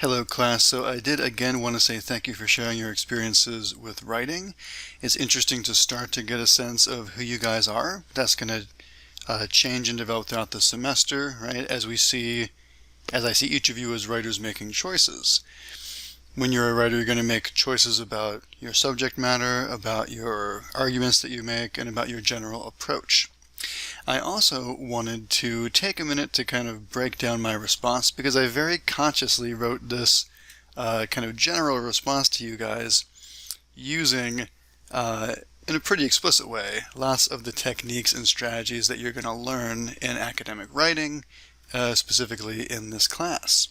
Hello class, so I did again want to say thank you for sharing your experiences with writing. It's interesting to start to get a sense of who you guys are. That's going to change and develop throughout the semester, right? As I see each of you as writers making choices. When you're a writer, you're going to make choices about your subject matter, about your arguments that you make, and about your general approach. I also wanted to take a minute to kind of break down my response because I very consciously wrote this kind of general response to you guys using, in a pretty explicit way, lots of the techniques and strategies that you're going to learn in academic writing, specifically in this class.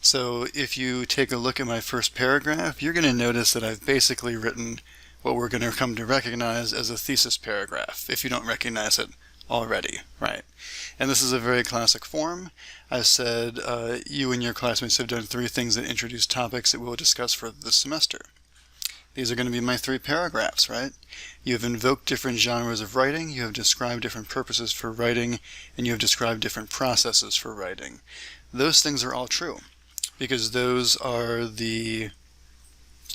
So if you take a look at my first paragraph, you're going to notice that I've basically written what we're going to come to recognize as a thesis paragraph, if you don't recognize it already, right? And this is a very classic form. I've said you and your classmates have done 3 things that introduce topics that we'll discuss for this semester. These are going to be my 3 paragraphs, right? You have invoked different genres of writing, you have described different purposes for writing, and you have described different processes for writing. Those things are all true, because those are the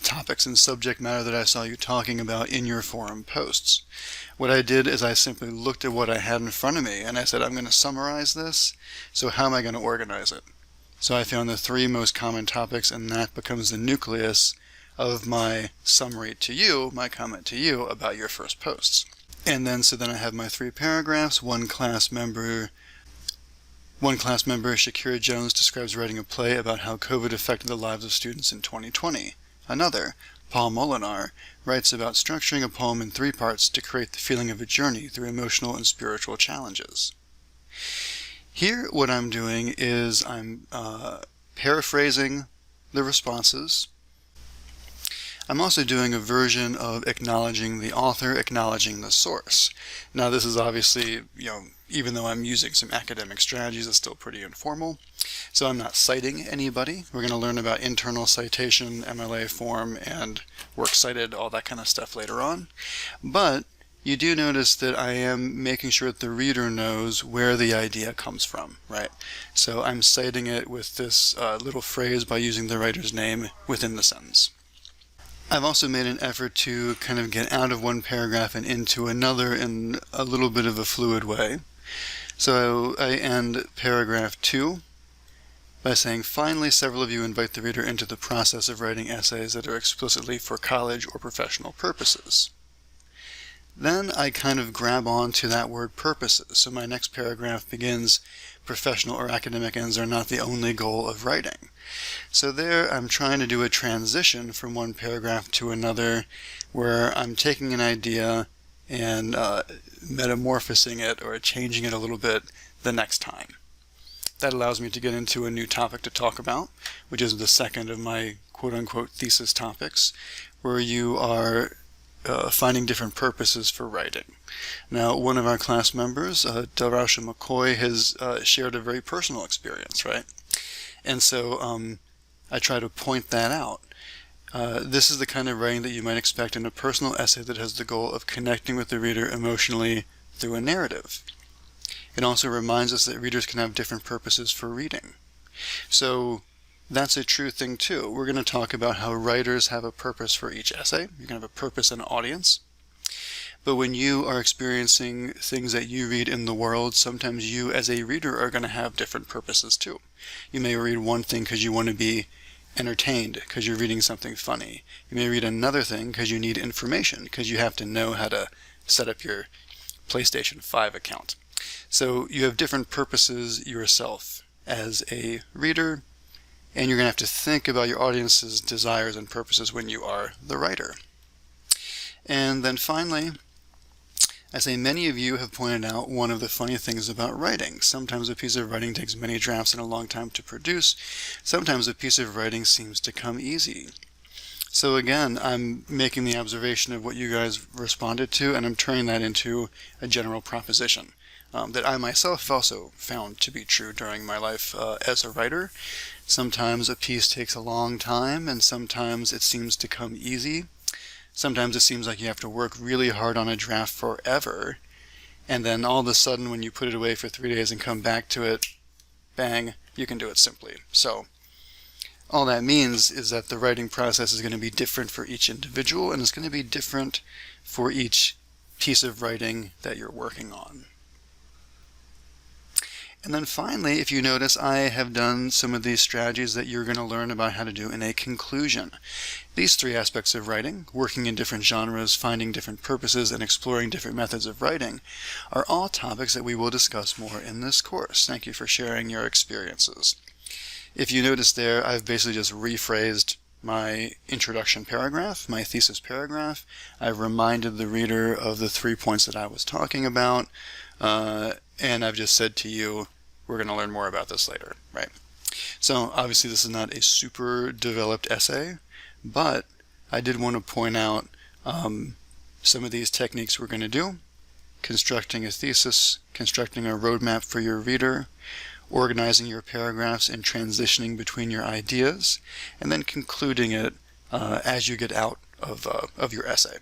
topics and subject matter that I saw you talking about in your forum posts. What I did is I simply looked at what I had in front of me and I said, I'm going to summarize this, so how am I going to organize it? So I found the 3 most common topics, and that becomes the nucleus of my summary to you, my comment to you about your first posts. And then I have my 3 paragraphs. One class member, Shakira Jones, describes writing a play about how COVID affected the lives of students in 2020. Another, Paul Molinar, writes about structuring a poem in 3 parts to create the feeling of a journey through emotional and spiritual challenges. Here, what I'm doing is I'm paraphrasing the responses. I'm also doing a version of acknowledging the author, acknowledging the source. Now this is obviously, even though I'm using some academic strategies, it's still pretty informal. So I'm not citing anybody. We're going to learn about internal citation, MLA form, and works cited, all that kind of stuff later on. But you do notice that I am making sure that the reader knows where the idea comes from, right? So I'm citing it with this little phrase by using the writer's name within the sentence. I've also made an effort to kind of get out of one paragraph and into another in a little bit of a fluid way. So I end paragraph 2 by saying, finally, several of you invite the reader into the process of writing essays that are explicitly for college or professional purposes. Then I kind of grab on to that word purposes. So my next paragraph begins, professional or academic ends are not the only goal of writing. So there I'm trying to do a transition from one paragraph to another where I'm taking an idea and metamorphosing it or changing it a little bit the next time. That allows me to get into a new topic to talk about, which is the second of my quote-unquote thesis topics, where you are finding different purposes for writing. Now, one of our class members, Darasha McCoy, has shared a very personal experience, right? And so I try to point that out. This is the kind of writing that you might expect in a personal essay that has the goal of connecting with the reader emotionally through a narrative. It also reminds us that readers can have different purposes for reading. So that's a true thing too. We're going to talk about how writers have a purpose for each essay. You're going to have a purpose and an audience. But when you are experiencing things that you read in the world, sometimes you as a reader are going to have different purposes too. You may read one thing because you want to be entertained, because you're reading something funny. You may read another thing because you need information, because you have to know how to set up your PlayStation 5 account. So you have different purposes yourself as a reader, and you're going to have to think about your audience's desires and purposes when you are the writer. And then finally, I say many of you have pointed out one of the funny things about writing. Sometimes a piece of writing takes many drafts and a long time to produce. Sometimes a piece of writing seems to come easy. So again, I'm making the observation of what you guys responded to, and I'm turning that into a general proposition that I myself have also found to be true during my life as a writer. Sometimes a piece takes a long time, and sometimes it seems to come easy. Sometimes it seems like you have to work really hard on a draft forever, and then all of a sudden when you put it away for 3 days and come back to it, bang, you can do it simply. So All that means is that the writing process is going to be different for each individual, and it's going to be different for each piece of writing that you're working on. And then finally, if you notice, I have done some of these strategies that you're going to learn about how to do in a conclusion. These three aspects of writing, working in different genres, finding different purposes, and exploring different methods of writing, are all topics that we will discuss more in this course. Thank you for sharing your experiences. If you notice there, I've basically just rephrased my introduction paragraph, my thesis paragraph. I've reminded the reader of the 3 points that I was talking about, and I've just said to you, we're going to learn more about this later, right? So obviously this is not a super developed essay, but I did want to point out some of these techniques we're going to do: constructing a thesis, constructing a roadmap for your reader, organizing your paragraphs and transitioning between your ideas, and then concluding it as you get out of your essay.